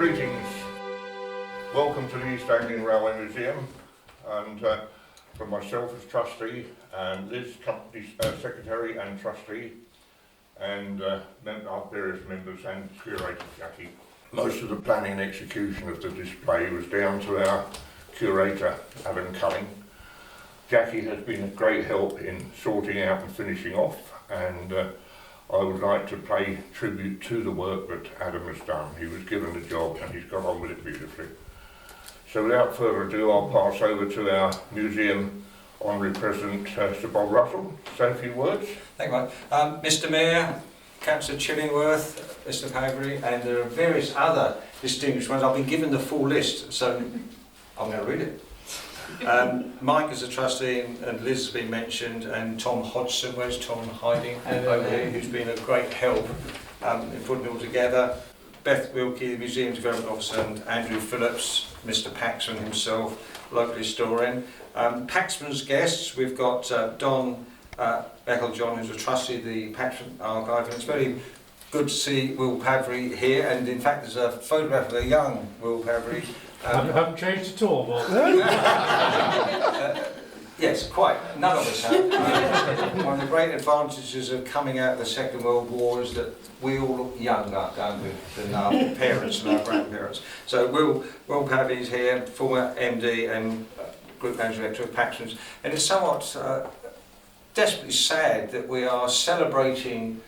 Greetings. Welcome to the East Anglian Railway Museum, and from myself as trustee, and Liz, company secretary and trustee, and our various members and curator Jaki. Most of the planning and execution of the display was down to our curator Alan Culling. Jaki has been a great help in sorting out and finishing off, and I would like to pay tribute to the work that Adam has done. He was given the job and he's got on with it beautifully. So without further ado, I'll pass over to our museum honorary president, Sir Bob Russell, to say a few words. Thank you, Mike. Mr Mayor, Councillor Chillingworth, Mr Pavry, and there are various other distinguished ones. I've been given the full list, so I'm going to read it. Mike is a trustee, and Liz has been mentioned, and Tom Hodgson, where's Tom hiding over here, who's been a great help in putting it all together. Beth Wilkie, the Museum Development Officer, and Andrew Phillips, Mr Paxman himself, local historian. Paxman's guests, we've got Don Beckle-John, who's a trustee of the Paxman Archive, and it's very good to see Will Pavry here, and in fact there's a photograph of a young Will Pavry. Haven't changed at all, yes, quite. None of us have. One of the great advantages of coming out of the Second World War is that we all look younger, don't we, than our parents and our grandparents. So Will Pavry's here, former MD and Group Managing Director of Paxman's, and it's somewhat desperately sad that we are celebrating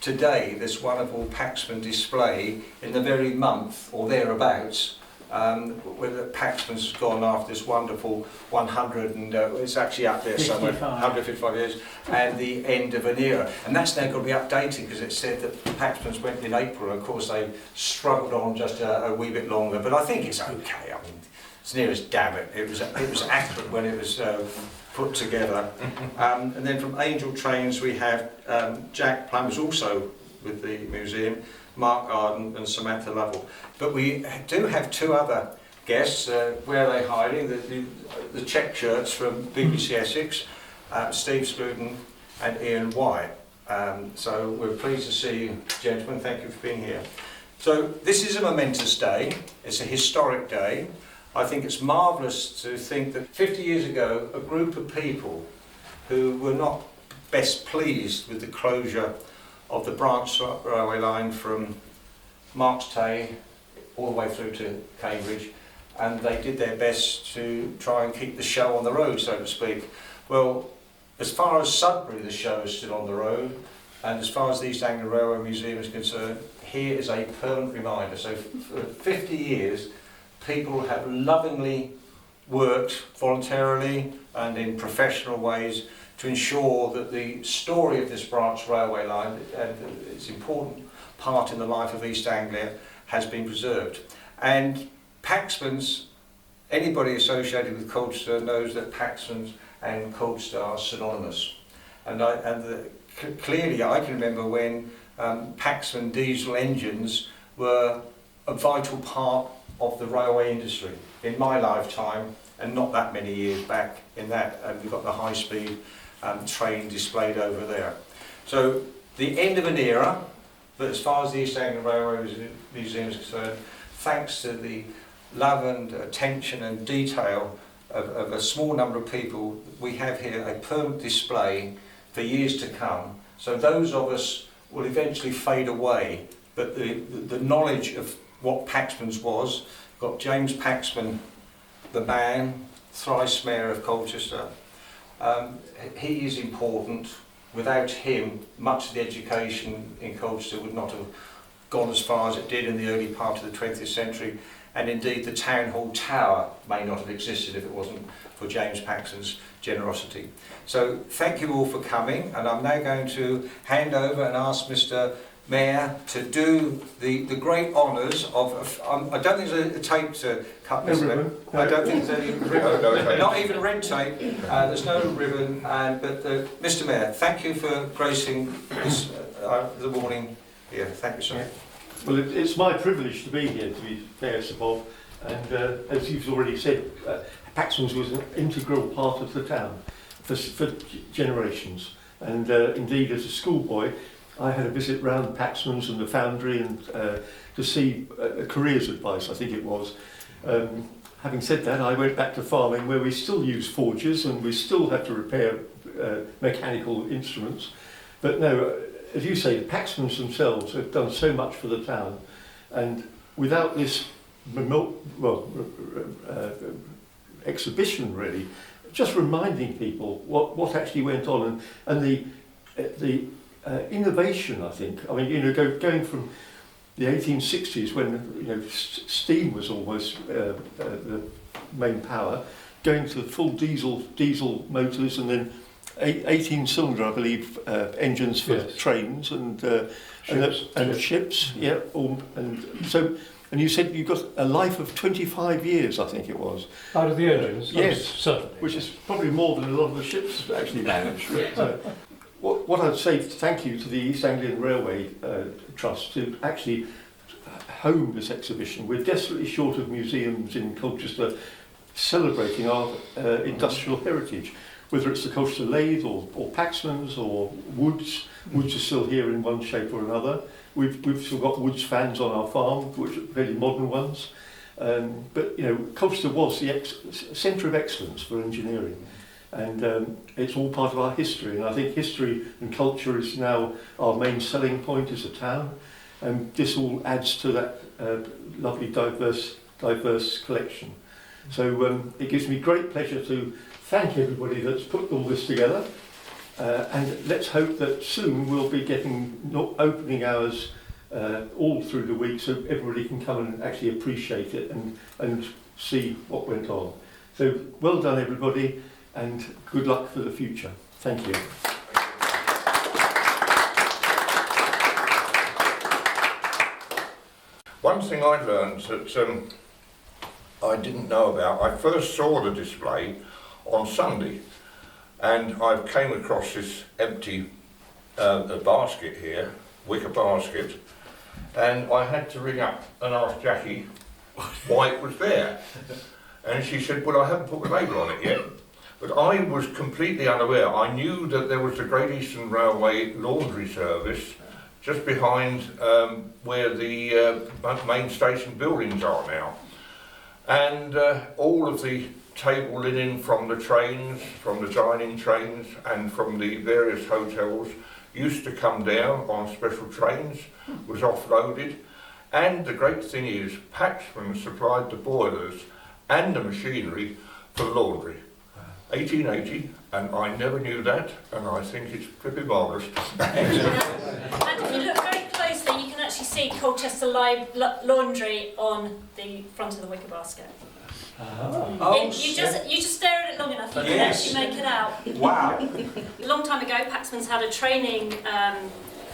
today this wonderful Paxman display in the very month or thereabouts where the Paxman's gone after this wonderful 100 and it's actually up there somewhere, 155 years, and the end of an era. And that's now got to be updated because it said that the Paxman's went in April, and of course they struggled on just a wee bit longer, but I think it's okay. I mean, it's near as damn it. It was accurate when it was put together. And then from Angel Trains we have Jack Plum, who's also with the museum, Mark Arden and Samantha Lovell. But we do have two other guests. Where are they hiding? The check shirts from BBC Essex, Steve Scruton and Ian White. So we're pleased to see you, gentlemen. Thank you for being here. So this is a momentous day. It's a historic day. I think it's marvellous to think that 50 years ago, a group of people who were not best pleased with the closure of the branch railway line from Marks Tay all the way through to Cambridge, and they did their best to try and keep the show on the road, so to speak. Well, as far as Sudbury, the show is still on the road, and as far as the East Anglian Railway Museum is concerned, here is a permanent reminder. So for 50 years, people have lovingly worked voluntarily and in professional ways to ensure that the story of this branch railway line and its important part in the life of East Anglia has been preserved. And Paxman's, anybody associated with Colchester knows that Paxman's and Colchester are synonymous. And clearly I can remember when Paxman diesel engines were a vital part of the railway industry in my lifetime, and not that many years back in that, and we've got the high-speed train displayed over there. So the end of an era, but as far as the East Anglian Railway Museum is concerned, thanks to the love and attention and detail of a small number of people, we have here a permanent display for years to come. So those of us will eventually fade away, but the knowledge of what Paxman's was, got James Paxman, the man, thrice Mayor of Colchester. He is important. Without him, much of the education in Colchester would not have gone as far as it did in the early part of the 20th century, and indeed the Town Hall Tower may not have existed if it wasn't for James Paxman's generosity. So thank you all for coming, and I'm now going to hand over and ask Mr Mayor to do the great honours of, I don't think there's a tape to cut this. No. I don't think there's any ribbon, not even red tape, there's no ribbon, but Mr Mayor, thank you for gracing this, the morning here. Thank you, sir. Well, it's my privilege to be here, to be fair, Sir Bob, and as you've already said, Paxman's was an integral part of the town for generations, and indeed as a schoolboy, I had a visit round Paxman's and the foundry and to see a careers advice, I think it was. Having said that, I went back to farming where we still use forges and we still have to repair mechanical instruments. But no, as you say, the Paxmans themselves have done so much for the town, and without this exhibition really, just reminding people what actually went on and the innovation, I think. I mean, you know, going from the 1860s when, you know, steam was almost the main power, going to full diesel motors, and then 18-cylinder, I believe, engines for trains and ships. Yeah, and you said you got a life of 25 years, I think it was. Out of the engines? Yes, certainly. which is probably more than a lot of the ships actually manage. But, what I'd say, thank you to the East Anglian Railway Trust to actually home this exhibition. We're desperately short of museums in Colchester celebrating our industrial heritage, whether it's the Colchester Lathe or Paxman's or Woods. Woods are still here in one shape or another. We've still got Woods fans on our farm, which are very modern ones. But you know, Colchester was the centre of excellence for engineering, and it's all part of our history. And I think history and culture is now our main selling point as a town. And this all adds to that lovely diverse collection. So it gives me great pleasure to thank everybody that's put all this together. And let's hope that soon we'll be getting opening hours all through the week so everybody can come and actually appreciate it and see what went on. So well done everybody, and good luck for the future. Thank you. One thing I learned that I didn't know about, I first saw the display on Sunday, and I came across this empty basket here, wicker basket, and I had to ring up and ask Jaki why it was there. And she said, well, I haven't put the label on it yet. But I was completely unaware. I knew that there was the Great Eastern Railway laundry service just behind where the main station buildings are now. And all of the table linen from the trains, from the dining trains and from the various hotels used to come down on special trains, was offloaded. And the great thing is, Paxman supplied the boilers and the machinery for laundry. 1880, and I never knew that, and I think it's pretty marvellous. And if you look very closely, you can actually see Colchester Laundry on the front of the wicker basket. You just stare at it long enough, you can actually make it out. Wow. A long time ago, Paxman's had a training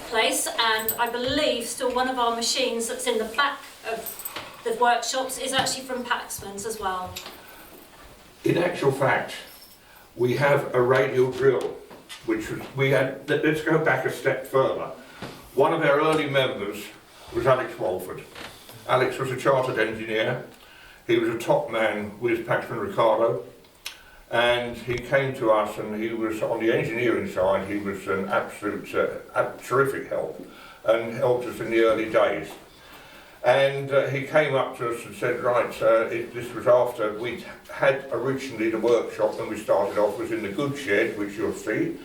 place, and I believe still one of our machines that's in the back of the workshops is actually from Paxman's as well. In actual fact, we have a radial drill, which we had. Let's go back a step further. One of our early members was Alex Walford. Alex was a chartered engineer. He was a top man with Paxman Ricardo, and he came to us, and he was on the engineering side. He was an absolute terrific help, and helped us in the early days. And he came up to us and said, right, this was after we had originally the workshop when we started off was in the goods shed, which you'll see.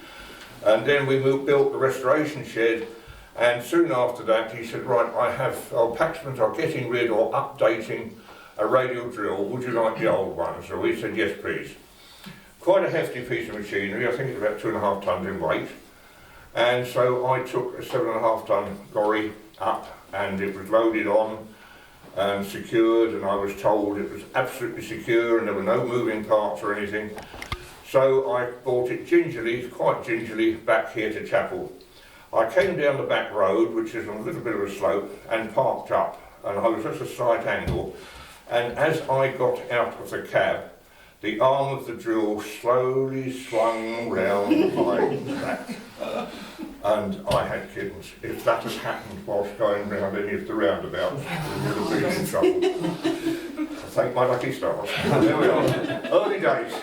And then we built the restoration shed, and soon after that he said, right, Paxman's are getting rid or updating a radial drill, would you like the old one? So we said, yes please. Quite a hefty piece of machinery, I think it's about 2.5 tons in weight. And so I took a 7.5 ton lorry up, and it was loaded on and secured, and I was told it was absolutely secure and there were no moving parts or anything. So I brought it quite gingerly, back here to Chappel. I came down the back road, which is on a little bit of a slope, and parked up, and I was at a slight angle, and as I got out of the cab, the arm of the drill slowly swung round my back. And I had kittens. If that had happened whilst going round any of the roundabouts, we would have been in trouble. Thank my lucky stars. There we are. Early days.